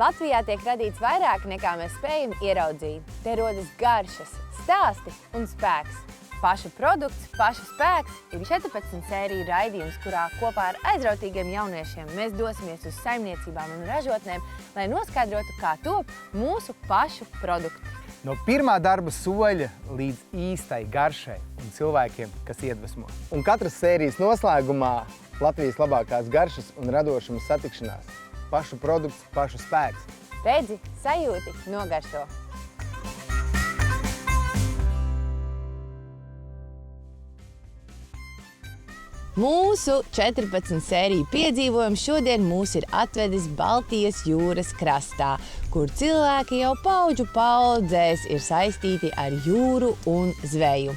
Latvijā tiek radīts vairāk nekā mēs spējam ieraudzīt. Te rodas garšas, stāsti un spēks. Pašu produkts, pašu spēks ir 14 sēriju raidījums, kurā kopā ar aizrautīgiem jauniešiem mēs dosimies uz saimniecībām un ražotnēm, lai noskaidrotu, kā top mūsu pašu produkti. No pirmā darba soļa līdz īstai garšai un cilvēkiem, kas iedvesmo. Un katras sērijas noslēgumā Latvijas labākās garšas un radošumas satikšanās. Pašu produkts, pašu spēks. Redzi, sajūti, nogaršo. Mūsu 14 sēriju piedzīvojums šodien mūs ir atvedis Baltijas jūras krastā, kur cilvēki jau paudžu paudzēs ir saistīti ar jūru un zveju.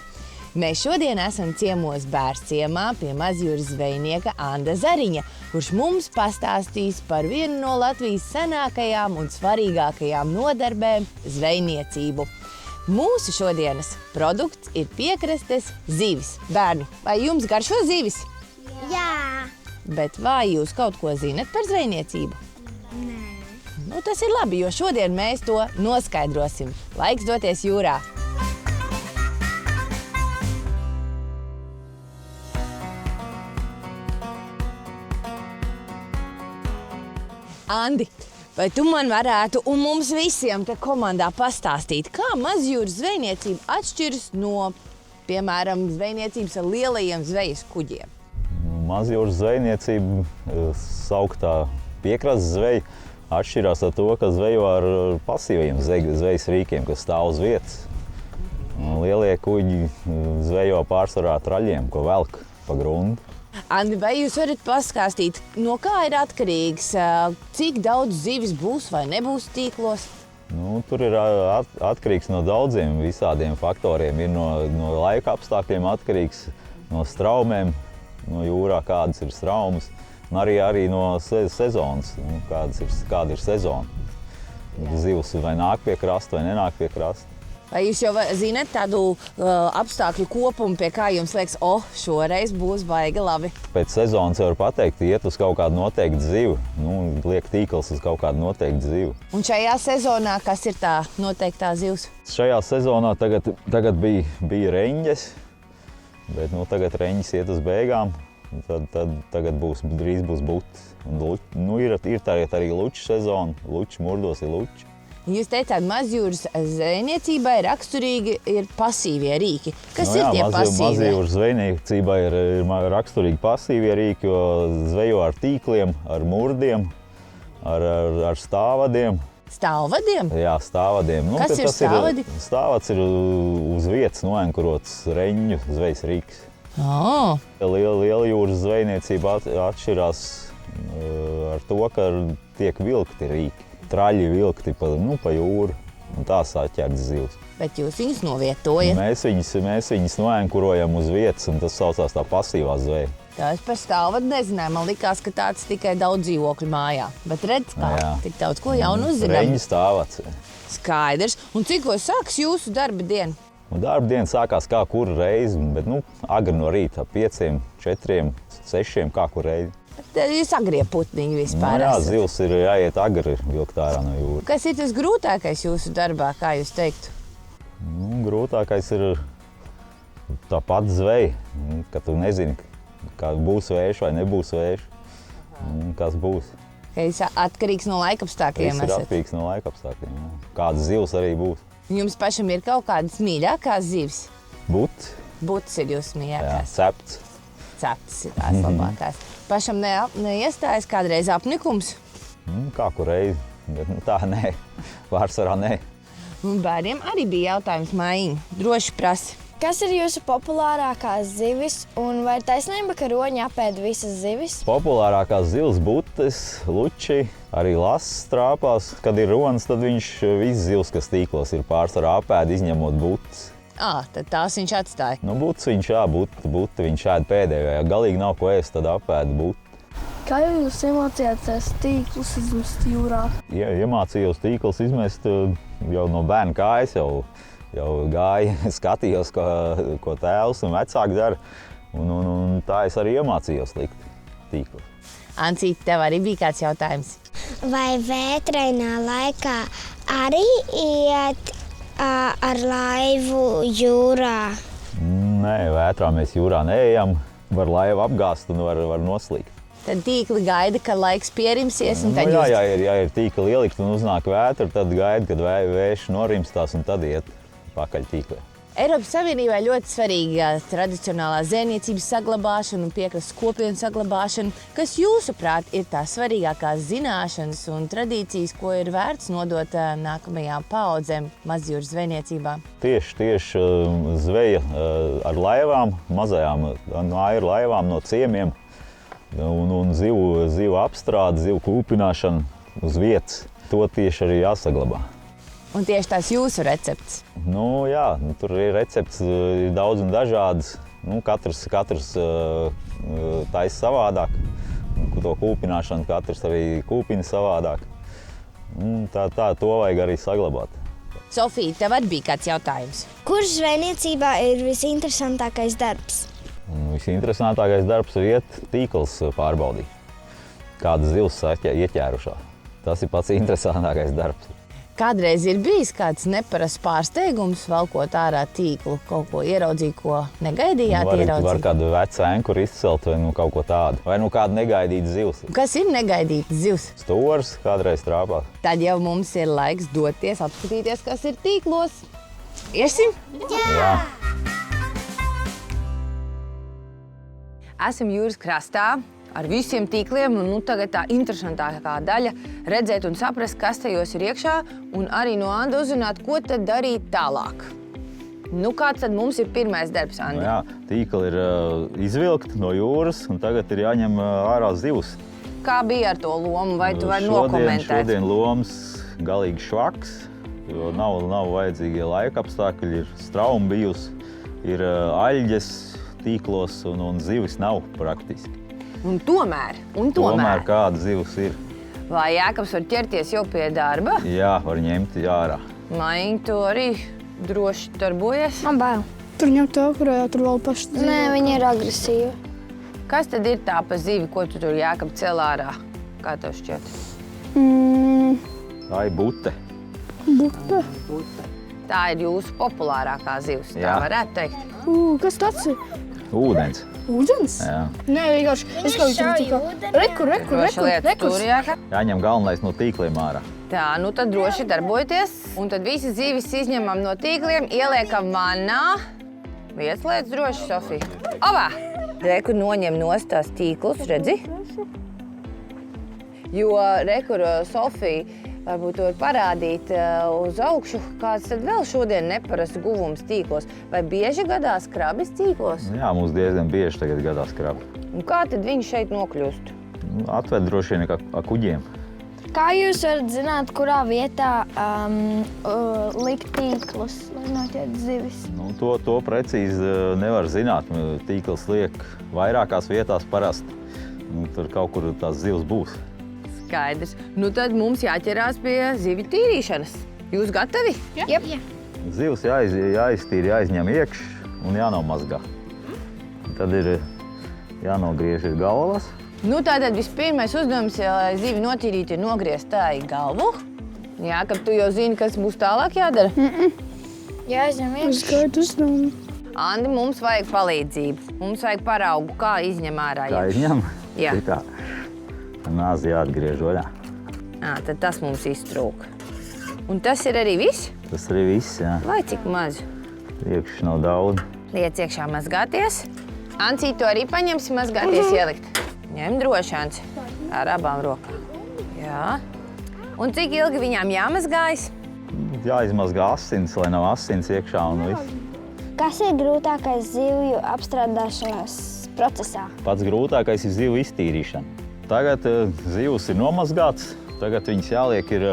Mēs šodien esam ciemos Bērzciemā pie mazjūras zvejnieka Anda Zariņa, kurš mums pastāstīs par vienu no Latvijas senākajām un svarīgākajām nodarbēm – zvejniecību. Mūsu šodienas produkts ir piekrastes zivis. Bērni, vai jums garšo zivis? Jā. Bet vai jūs kaut ko zinat par zvejniecību? Nē. Nu, tas ir labi, jo šodien mēs to noskaidrosim. Laiks doties jūrā. Andi, vai tu man varētu un mums visiem te komandā pastāstīt, kā mazjūras zvejniecība atšķiras no, piemēram, zvejniecības ar lielajiem zvejas kuģiem? Mazjūras zvejniecība, sauktā piekrastes zveja, atšķirās ar to, ka zvejo ar pasīviem zvejas rīkiem, kas stāv uz vietas. Lielie kuģi zvejo pārsvarā traļiem, ko velk pa grundu. Andi, vai jūs varat pastāstīt, no kā ir atkarīgs, cik daudz zivis būs vai nebūs tīklos? Nu, tur ir atkarīgs no daudziem visādiem faktoriem. Ir no laika apstākļiem atkarīgs, no straumēm, no jūrā kādas ir straumes, un arī no sezonas, kāda ir sezona. Zivs vai nāk pie krasta vai nenāk pie krasta. Vai jūs jau zināt tādu apstākļu kopumu, pie kā jums liekas, šoreiz būs baigi labi? Pēc sezonas var pateikt, iet uz kaut kādu noteiktu zivu, liek tīkls uz kaut kādu noteiktu zivu. Un šajā sezonā, kas ir tā noteiktā zivs? Šajā sezonā tagad bija reņģes, bet tagad reņģes iet uz beigām, tagad drīz būs buti. Ir tagad arī luču sezona, luču murdos ir luči. Jūs teicāt, mazjūras zvejniecībai raksturīgi ir pasīvie rīki. Kas ir tie pasīvie? Mazjūras zvejniecībai ir raksturīgi pasīvie rīki, jo zvejo ar tīkliem, ar murdiem, ar stāvadiem. Stāvadiem? Jā, stāvadiem. Kas ir stāvadi? Stāvads ir uz vietas noenkurots reņģu zvejas rīks. Liela jūras zvejniecība atšķirās ar to, ka tiek vilkti rīki. Traļi vilkti pa jūru, un tās atķertas zivs. Bet jūs viņus novietojat? Mēs viņus noenkurojam uz vietas, un tas saucās tā pasīvā zveja. Tā es par stāvadu nezināju. Man likās, ka tāds tikai daudz dzīvokļu mājā. Bet redz, kā tik daudz ko jaunu uzzinām. Reņģu stāvads. Skaidrs. Un cikos sāks jūsu darba diena? Darba diena sākās kā kuru reizi, bet agri no rīta, 5, 4, 6, kā kuru reizi. Jūs agrie putniņi vispār Jā, esat. zivs ir jāiet agri vilkt ārā no jūras. Kas ir tas grūtākais jūsu darbā, kā jūs teiktu? Grūtākais ir tā pati zveja, ka tu nezini, kā būs vējš vai nebūs vējš, kas būs. Ka jūs atkarīgs no laikapstākļiem Tas ir atkarīgs no laikapstākļiem, jā. Kādas zivs arī būs. Jums pašam ir kaut kādas mīļākās zivs? Buti. Butis ir jūsu mīļākās? Jā, cepts. Cepts ir tās labākās. Pašam neiestājas kādreiz apnikums? Kā kur reizi, bet tā nē, pārsvarā nē. Un bērniem arī bija jautājums mājiņa. Droši prasi. Kas ir jūsu populārākās zivis un vai ir taisnība, ka roņi apēd visas zivis? Populārākās zivs butis, luči, arī lasis trāpās. Kad ir ronis, tad viņš viss zivs, kas tīklos ir pārsvarā apēd, izņemot butis. Tad tās viņš atstāja. Butis viņš buti viņš ēd pēdējo. Ja galīgi nav ko ēst, tad apēd buti. Kā jūs iemācījāties tīklus izmest jūrā? Iemācījos tīklus izmest jau no bērna kājas, jau gāju, skatījos, ko tēvs un vecāki dara. Un tā es arī iemācījos likt tīklus. Ancīt, tev arī bija kāds jautājums? Vai vētrainā laikā arī iet ar laivu jūrā? Nē, vētrā mēs jūrā neejam. Var laivu apgāzt un var noslīgt. Tad tīkli gaida, ka laiks pierimsies un tad Jā, ja ir tīkli ielikt un uznāk vētra, tad gaida, kad vējš norimstās un tad iet pakaļ tīkliem. Eiropas Savienībā ļoti svarīga tradicionālā zvejniecības saglabāšana un piekrastes kopienu saglabāšana. Kas jūsuprāt ir tās svarīgākās zināšanas un tradīcijas, ko ir vērts nodot nākamajām paaudzēm mazjūras zvejniecībā? Tieši zveja ar laivām, mazajām māju laivām no ciemiem un zivu apstrāde, zivu kūpināšana uz vietas. To tieši arī jāsaglabā. Un tieši tās jūsu recepts? Jā, tur ir recepts daudz un dažādas. Katrs taisa savādāk. To kūpināšanu katrs arī kūpina savādāk. To vajag arī saglabāt. Sofija, tev arī bija kāds jautājums? Kurš zvejniecībā ir visinteresantākais darbs? Visinteresantākais darbs ir iet tīkls pārbaudīt. Kādas zivs ieķērušā. Tas ir pats interesantākais darbs. Kādreiz ir bijis kāds neparasts pārsteigums, valkot ārā tīklu, kaut ko ieraudzīja, ko negaidījāt ieraudzīt? Var kādu vecu ankuru izcelt vai kaut ko tādu. Vai kādu negaidītu zivs. Kas ir negaidītas zivs? Stūrs kādreiz trāpā. Tad jau mums ir laiks doties, apskatīties, kas ir tīklos. Iesim? Jā. Esam jūras krastā ar visiem tīkliem, un tagad tā interesantākā daļa redzēt un saprast, kas tajos ir iekšā, un arī no Anda uzzināt, ko tad darīt tālāk. Kāds tad mums ir pirmais darbs, Andi? Jā, tīkli ir izvilkti no jūras, un tagad ir jāņem ārā zivs. Kā bija ar to lomu, vai tu vari nokomentēt? Šodien lomas galīgi švaks, jo nav vajadzīgie laika apstākļi, ir strauma bijusi, ir aļģes tīklos, un zivis nav praktiski. Un tomēr. Kāda zivs ir. Vai Jākabs var ķerties jau pie darba? Jā, var ņemt ārā. Maiņa, tu arī droši darbojies? Man bail. Tur ņem to, kurā jau tur vēl paši dzīvo. Nē, viņa ir agresīva. Kas tad ir tā pa zivi, ko tu tur Jākab cel ārā? Kā tev šķiet? Tā ir bute. Bute. Tā ir jūsu populārākā zivs, tā Jā. varētu teikt. Kas tāds ir? Ūdens. Ūdens? Jā. Nē, vienkārši. Es kā viņam tikā. Droši lietas tur, Jākab. Jāņem galvenais no tīkliem ārā. Tā, tad droši darbojieties. Un tad visas zivis izņemam no tīkliem, ieliekam vannā. Ieslēdz droši, Sofija. Obā! Reku noņem nost tās tīklus, redzi? Jo reku Sofija varbūt to var parādīt uz augšu, kāds tad vēl šodien neparasts guvums tīklos. Vai bieži gadās krabis tīklos? Jā, mums diezgan bieži tagad gadās krabi. Un kā tad viņi šeit nokļūst? Atved droši vien ar kuģiem. Kā jūs varat zināt, kurā vietā likt tīklus, lai noķert zivis? To precīzi nevar zināt. Tīkls liek vairākās vietās parasti. Tur kaut kur tās zivs būs. Skaidrs. Tad mums jāķerās pie zivju tīrīšanas. Jūs gatavi? Jep. Zivs jāiztīra, jāizņem iekš un jānomazgā. Tad ir jānogriež galvas. Tātad vispirmais uzdevums, lai zivi notīrītu, ir nogriezt tā galvu. Jākab, tu jau zini, kas būs tālāk jādara? Jāizņem iekš. Skaidrs nav. Andi, mums vajag palīdzību. Mums vajag paraugu, kā izņem ārā. Kā izņem? Jā. Tā. Nāzi jāatgriež vaļā. Tad tas mums iztrūk. Un tas ir arī viss? Tas arī viss, jā. Vai cik maz? Iekš nav daudz. Liec iekšā mazgāties. Ancīt, to arī paņemsi mazgāties ielikt. Ņem droši, Anci. Ar abām rokām. Jā. Un cik ilgi viņām jāmazgājas? Jāizmazgā asins, lai nav asins iekšā un viss. Kas ir grūtākais zivju apstrādāšanās procesā? Pats grūtākais ir zivu iztīrīšana. Tagad zivs ir nomazgāts, tagad viņas jāliek ir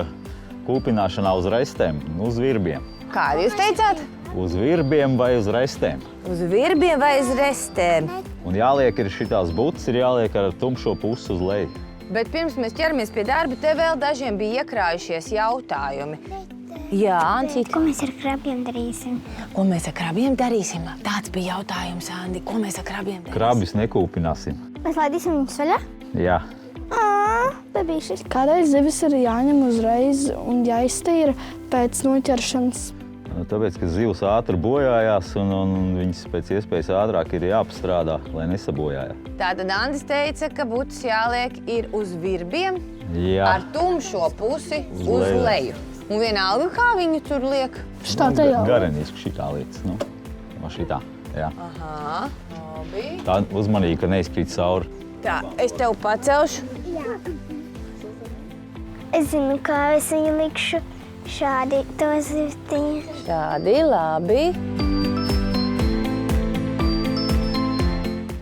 kūpināšanā uz restēm, uz virbiem. Kādi jūs teicāt? Uz virbiem vai uz restēm. Uz virbiem vai uz restēm? Un jāliek ir šitās butas, ir jāliek ar tumšo pusi uz leju. Bet pirms mēs ķeramies pie darba, te vēl dažiem bija iekrājušies jautājumi. Jā, Ancīt. Ko mēs ar krabiem darīsim? Ko mēs ar krabiem darīsim? Tāds bija jautājums, Andi. Ko mēs ar krabiem darīsim? Krabis nekūpināsim. Mēs laidīsim viņus vaļā? Jā, Bebīšis. Kādreiz zivis ir jāņem uzreiz un jāiztīra pēc noķeršanas. Tāpēc, ka zivs ātri bojājās un viņas pēc iespējas ātrāk ir jāapstrādā, lai nesabojājās. Tātad Andis teica, ka butas jāliek ir uz virbiem ar tumšo pusi uz leju. Un vienalga, kā viņu tur liek? Šitā te jau. Gareniski šitā lietas, nu, šitā, jā. Aha, labi. Tā uzmanīgi, ka neizkrīt cauri. Tā, es tev pacelšu. Es zinu, kā es viņu likšu šādi to zivtiņu. Tādi, labi.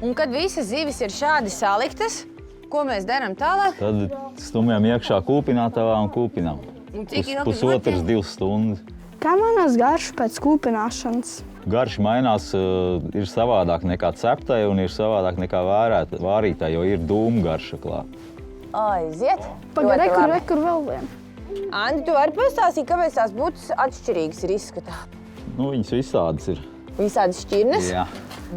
Un kad visas zivis ir šādi saliktas, ko mēs darām tālāk? Tad stumjam iekšā kūpinātavā un kūpinām. Un cik ilgi Pusotras, notiek? 2 stundas. Kā mainās garša pēc kūpināšanas? Garš mainās, ir savādāk nekā ceptai un ir savādāk nekā vārītai, jo ir dūmu garša klāt. Aiziet. Pagad, Ļoti labi. rekur vēl vien. Andi, tu vari pastāstīt, kāpēc tās butas atšķirīgas ir izskatā? Nu, viņas visādas ir. Visādas šķirnes? Jā.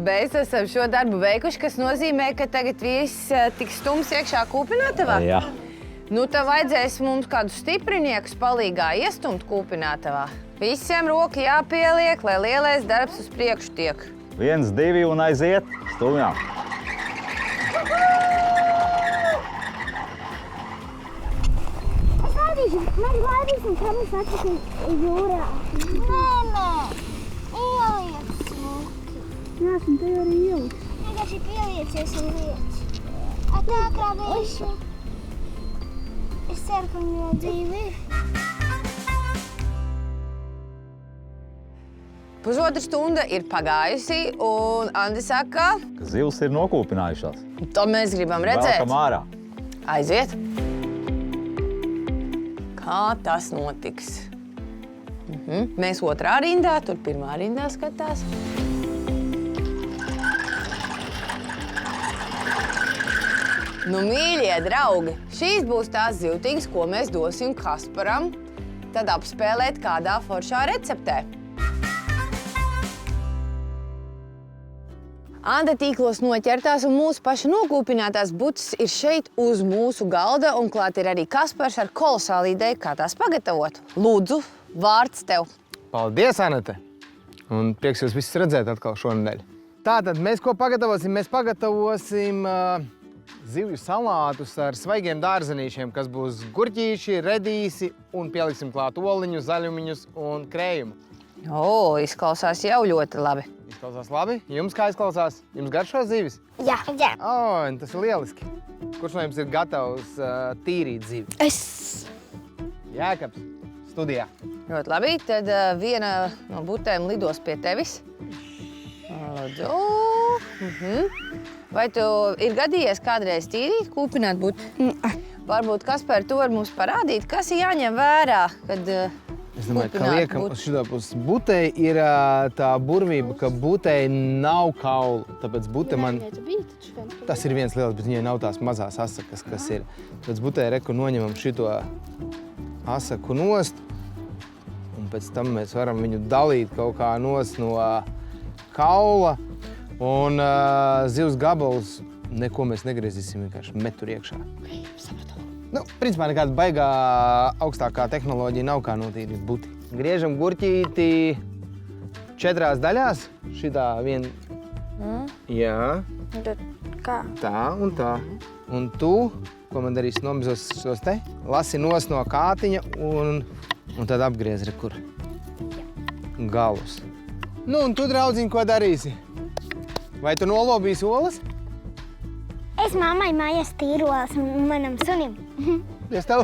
Mēs esam šo darbu veikuši, kas nozīmē, ka tagad viss tiks stums iekšā kūpinātavā? Jā. Nu, tad vajadzēs mums kādus stipriniekus palīgā iestumt kūpinātavā. Visiem roka jāpieliek, lai lielais darbs uz priekšu tiek. 1, 2 un aiziet, stumjām. Mēs laidīsim, kā mēs atpakaļ jūrā. Nē, ieliec smuki. Jā, un te arī ieliks. Vienkārši pieliecies un liec. Tā kā viņš ir sarkaņo dzīvi. Pusotra stunda ir pagājusi, un Andi saka, Ka zivs ir nokūpinājušās. to mēs gribam redzēt. Velkam ārā. Aiziet. Kā tas notiks? Mēs otrā rindā, tur pirmā rindā skatās. Nu, mīļie draugi, šīs būs tās zivtiņas, ko mēs dosim Kasparam, tad apspēlēt kādā foršā receptē. Anda tīklos noķertās un mūsu paša nokūpinātās butas ir šeit uz mūsu galda, un klāt ir arī Kaspars ar kolosālu ideju, kā tās pagatavot. Lūdzu, vārds tev. Paldies, Anete! Un prieks jūs visus redzēt atkal šonedēļ. Tātad mēs ko pagatavosim? Mēs pagatavosim zivju salātus ar svaigiem dārzenīšiem, kas būs gurķīši, redīsi un pieliksim klāt oliņus, zaļumiņus un krējumu. O, izklausās jau ļoti labi. Izklausās labi? Jums kā izklausās? Jums garšo zivis? Jā. O, tas ir lieliski. Kurš no jums ir gatavs tīrīt zivi? Es. Jēkabs, studijā. Ļoti labi, tad viena no butēm lidos pie tevis. Lūdzu. Vai tu ir gadījies kādreiz tīrīt, kūpināt buti? Varbūt, Kaspar, tu vari mums parādīt, kas ir jāņem vērā, kad Es domāju, ka kūpināt liekam buti? uz šito pusi. Butei ir tā burvība, ka butei nav kaulu. Tāpēc bute man... Tas ir viens liels, bet viņai nav tās mazās asakas, kas ir. Tāpēc butei reku noņemam šito asaku nost. Un pēc tam mēs varam viņu dalīt kaut kā nost no kaula. Un zivs gabalus neko mēs negriezīsim, vienkārši met tur iekšā. Nu, principā nekāda baigā augstākā tehnoloģija nav kā notīrīt buti. Griežam gurķīti 4 daļās. Šitā vien... Jā. Kā? Tā un tā. Un tu, ko man darīsi, nomizos šos te, lasi nost no kātiņa un tad apgriez rekur galus. Nu, un tu, draudziņ, ko darīsi? Vai tu nolobīsi olas? Es mammai mājās tīrolas manam sunim. Es tev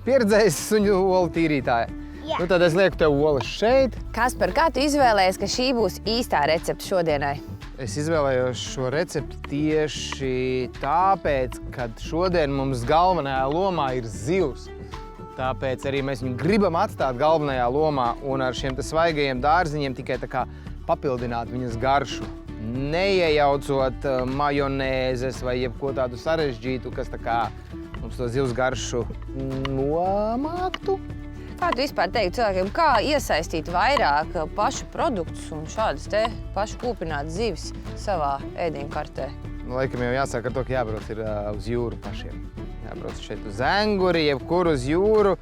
pieredzējis suņu olu tīrītāja. Jā. Nu, tad es lieku tev olas šeit. Kaspar, kā tu izvēlējies, ka šī būs īstā recepte šodienai? Es izvēlējos šo recepti tieši tāpēc, ka šodien mums galvenajā lomā ir zivs. Tāpēc arī mēs viņu gribam atstāt galvenajā lomā un ar šiem te svaigajiem dārziņiem tikai tā kā papildināt viņas garšu. Neiejaucot majonēzes vai jebko tādu sarežģītu, kas tā kā mums to zivs garšu nomāktu. Kā tu vispār teiktu cilvēkiem, kā iesaistīt vairāk pašu produktus un šādas te pašu kūpinātas zivis savā ēdienkartē? Nu, laikam jau jāsāk ar to, ka jābrauc ir uz jūru pašiem. Jābrauc šeit uz Enguri, jebkur uz jūru.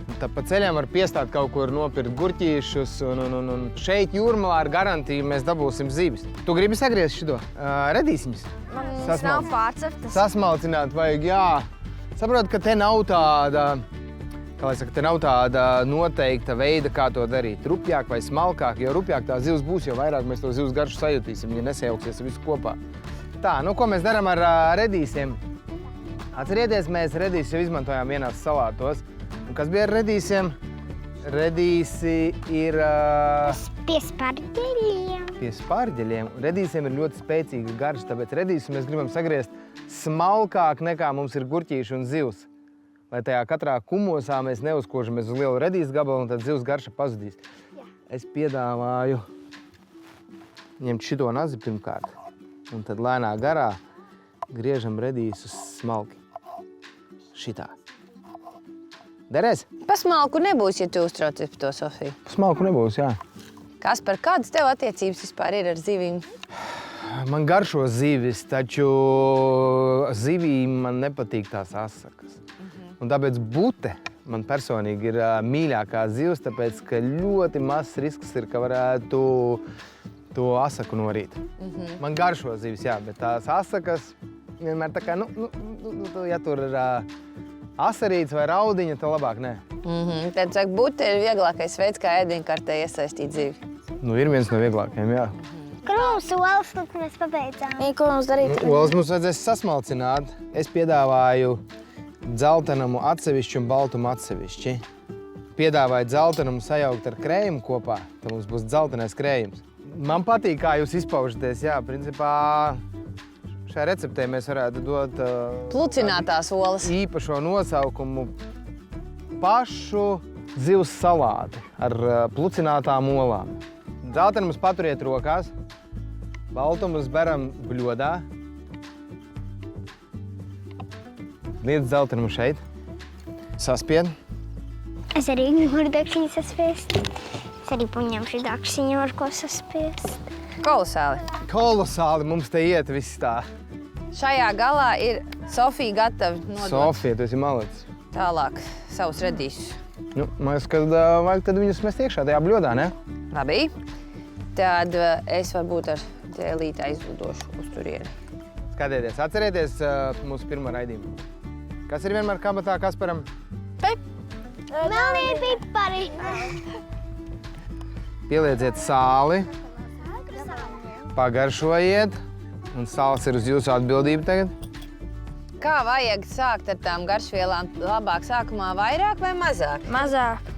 Un tad pa ceļām var piestāt kaut kur nopirkt gurķīšus. Un šeit jūrmalā ar garantiju mēs dabūsim zivis. Tu gribi sagriezt šito? Redīsiņus? Mums nav pārceptas. Sasmalcināt vajag, jā. Saprot, ka te nav tāda, kā lai saka, te nav tāda noteikta veida, kā to darīt. Rupjāk vai smalkāk, jo rupjāk tā zivs būs, jo vairāk mēs to zivs garšu sajutīsim, ja nesajauksies visu kopā. Tā, nu ko mēs darām ar redīsiem? Atcerieties, mēs redīsus jau izmantojām vienās salātos. Un kas bija ar redīsiem? Redīsi ir... Pie spārģeļiem. Pie spārģeļiem. Redīsiem ir ļoti spēcīga garša, tāpēc redīsus mēs gribam sagriezt smalkāk nekā mums ir gurķīši un zivs. Lai tajā katrā kumosā mēs neuzkožamies uz lielu redīsu gabalu un tad zivs garša pazudīs. Es piedāvāju ņemt šito nazi pirmkārt. Un tad lēnā garā griežam redīsus smalki. Šitā. Derēs? Pasmalku nebūs, ja tu uztraucies par to, Sofija. Smalku nebūs, jā. Kaspar, kādas tev attiecības vispār ir ar zivīm? Man garšo zivis, taču zivīm man nepatīk tās asakas. Un tāpēc bute man personīgi ir mīļākā zivs, tāpēc, ka ļoti mazs risks ir, ka varētu to asaku norīt. Man garšo zivis, jā, bet tās asakas vienmēr tā kā, ja tur ir asarīts vai raudiņa, tad labāk nē. Tad, saka, bute ir vieglākais veids, kā ēdienkartē iesaistīt zivi. Nu, ir viens no vieglākajiem, jā. Kur mums olas, tad mēs pabeidzām? Ko mums darīt? Olas mums vajadzēs sasmalcināt. Es piedāvāju dzeltenumu atsevišķi un baltumu atsevišķi. Piedāvāju dzeltenumu sajaukt ar krējumu kopā, tad mums būs dzeltenais krējums. Man patīk, kā jūs izpaužaties, jā, principā šajā receptē mēs varētu dot Plucinātās olas. īpašo nosaukumu pašu zivs salāti ar plucinātām olām. Dzeltenumus paturiet rokās, baltumus beram bļodā. Liec dzeltenumu šeit, saspied. Es arī gribu dakšiņu saspiest. Es arī paņemšu dakšiņu, ar ko saspiest. Kolosāli. Kolosāli mums te iet viss tā. Šajā galā ir Sofija gatava nodot Sofija, tu esi malicis. tālāk savus redīsus. Nu, man liekas, ka vajag tad viņus mest iekšā tajā bļodā, ne? Labi. Tad es varbūt ar tēlīti aizlidošu uz turieni. Skatieties, atcerieties mūsu pirmo raidījumu. Kas ir vienmēr kabatā Kasparam? Melnie pipari. Pielieciet sāli, pagaršojiet, un sāls ir uz jūsu atbildību tagad. Kā vajag sākt ar tām garšvielām? Labāk sākumā vairāk vai mazāk? Mazāk.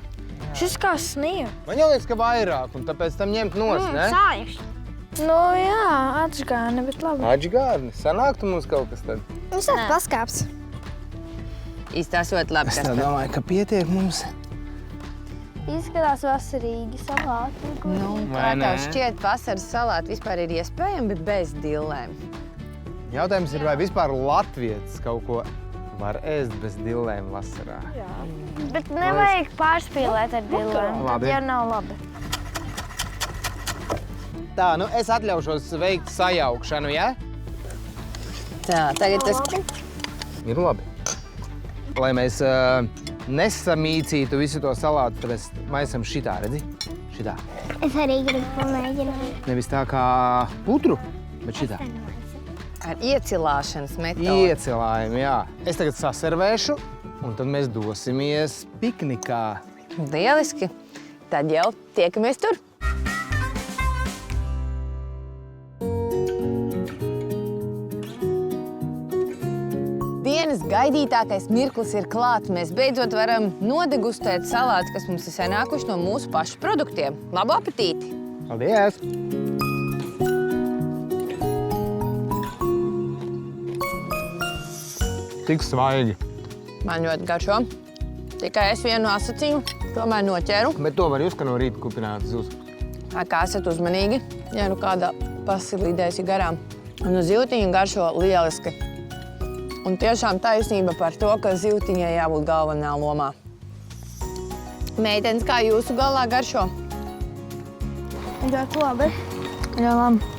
Šis kā sniega. Man jau liekas, ka vairāk, un tāpēc tam ņemt nost, ne? Sājuši. Nu jā, atžgāni, bet labi. Atžgārni, sanāktu mums kaut kas tad. Mums ir paskāps. Izstās ļoti labi, Es tā Kaspar. domāju, ka pietiek mums. Izskatās vasarīgi salāti. Nu, Vai kā ne? tev šķiet, vasaras salāti vispār ir iespējami bez dillēm? Jautājums ir, vai vispār latvietis kaut ko var ēst bez dillēm vasarā? Bet nevajag pārspīlēt ar dillēm. Labi. Tad jau nav labi. Tā, nu es atļaušos veikt sajaukšanu, ja? Tā, tagad tas... Ir labi. Lai mēs nesamīcītu visu to salātu, tad mēs maisam šitā, redzi? Šitā. Es arī gribu pamēģināt. Nevis tā kā putru, bet šitā. Ar iecilāšanas metodi. Iecilājumu, jā. Es tagad saservēšu, un tad mēs dosimies piknikā. Lieliski. Tad jau tiekamies tur. Dienas gaidītākais mirklis ir klāts. Mēs beidzot varam nodegustēt salātus, kas mums ir sanākuši no mūsu pašu produktiem. Labu apetīti! Paldies! Tik svaigi. Man ļoti garšo. Tikai es vienu asaciņu tomēr noķēru. Bet to var just, ka no rīta kupinātas zivs. Kā esat uzmanīgi, ja nu kāda pasilīdēsi garām. Un uz zivtiņa garšo lieliski. Un tiešām taisnība par to, ka zivtiņai jābūt galvenā lomā. Meitenes, kā jūsu galā garšo? Ļoti labi. Jā, labi.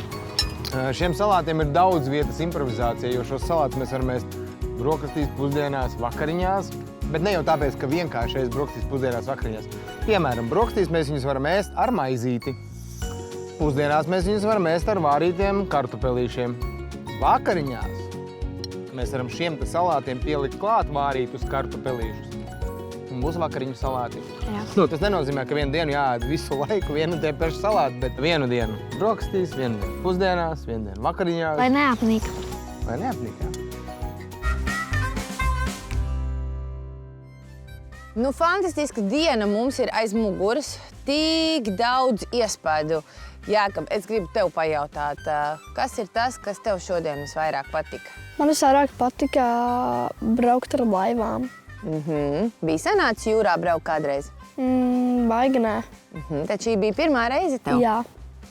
Šiem salātiem ir daudz vietas improvizācijai, jo šos salātus mēs varam ēst brokastīs, pusdienās, vakariņās. Bet ne jau tāpēc, ka vienkārši ēst brokastīs, pusdienās, vakariņās. Piemēram, brokastīs mēs viņus varam ēst ar maizīti. Pusdienās mēs viņus varam ēst ar vārītiem kartupelīšiem. Vakariņās mēs varam šiem salātiem pielikt klāt vārītus kartupelīšus. Un būs vakariņu salāti. Nu, tas nenozīmē, ka vienu dienu jāēd visu laiku vienu tie pašu salāti, bet vienu dienu brokastīs, vienu dienu pusdienās, vienu dienu vakariņās. Lai neapnīk. Lai neapnīk, jā. Nu, fantastiska diena mums ir aiz muguras. Tik daudz iespaidu. Jākab, es gribu tev pajautāt, kas ir tas, kas tev šodien visvairāk patika? Man visvairāk patika braukt ar laivām. Bija sanācis jūrā braukt kādreiz? Baigi nē. Tad šī bija pirmā reize tev? Jā.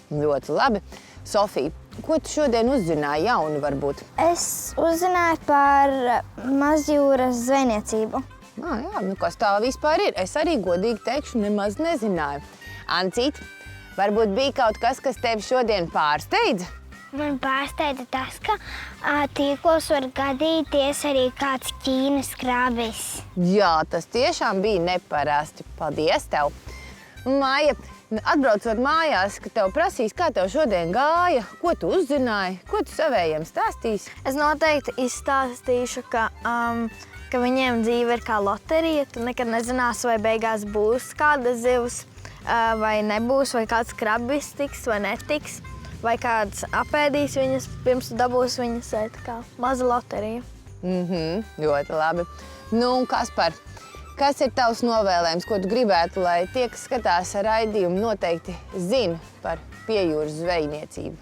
Ļoti labi. Sofija, ko tu šodien uzzināji jaunu varbūt? Es uzzināju par mazjūras zvejniecību. Jā, nu kas tā vispār ir? Es arī godīgi teikšu, nemaz nezināju. Ancīt, varbūt bija kaut kas, kas tevi šodien pārsteidza? Man pārsteidza tas, ka tīklos var gadīties arī kāds Ķīnas krabis. Jā, tas tiešām bija neparasti. Paldies tev! Māja, atbraucot mājās, ka tev prasīs, kā tev šodien gāja, ko tu uzzināji, ko tu savējiem stāstīsi? Es noteikti izstāstīšu, ka viņiem dzīve ir kā loterija. Tu nekad nezināsi, vai beigās būs kāda zivs, vai nebūs, vai kāds krabis tiks vai netiks. Vai kāds apēdīs viņas, pirms tu dabūsi viņas, tā kā maza loterija. Ļoti labi. Nu, un Kaspar, kas ir tavs novēlējums, ko tu gribētu, lai tie, kas skatās raidījumu, noteikti zina par piejūras zvejniecību?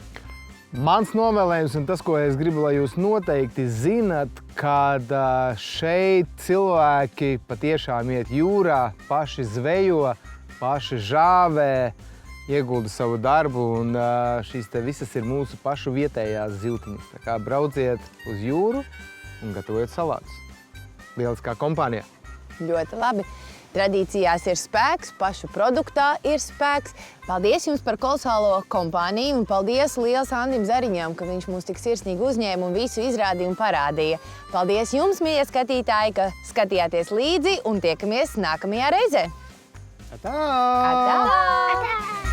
Mans novēlējums un tas, ko es gribu, lai jūs noteikti zinat, kad šeit cilvēki patiešām iet jūrā, paši zvejo, paši žāvē, iegulda savu darbu, un šīs te visas ir mūsu pašu vietējās zivtiņas. Tā kā brauciet uz jūru un gatavojiet salātus. Lieliskā kompānijā. Ļoti labi. Tradīcijās ir spēks, pašu produktā ir spēks. Paldies jums par kolosālo kompāniju un paldies liels Andim Zariņam, ka viņš mūs tik sirsnīgi uzņēma un visu izrādījumu parādīja. Paldies jums, mīļie skatītāji, ka skatījāties līdzi un tiekamies nākamajā reizē. Atā! Atā! Atā!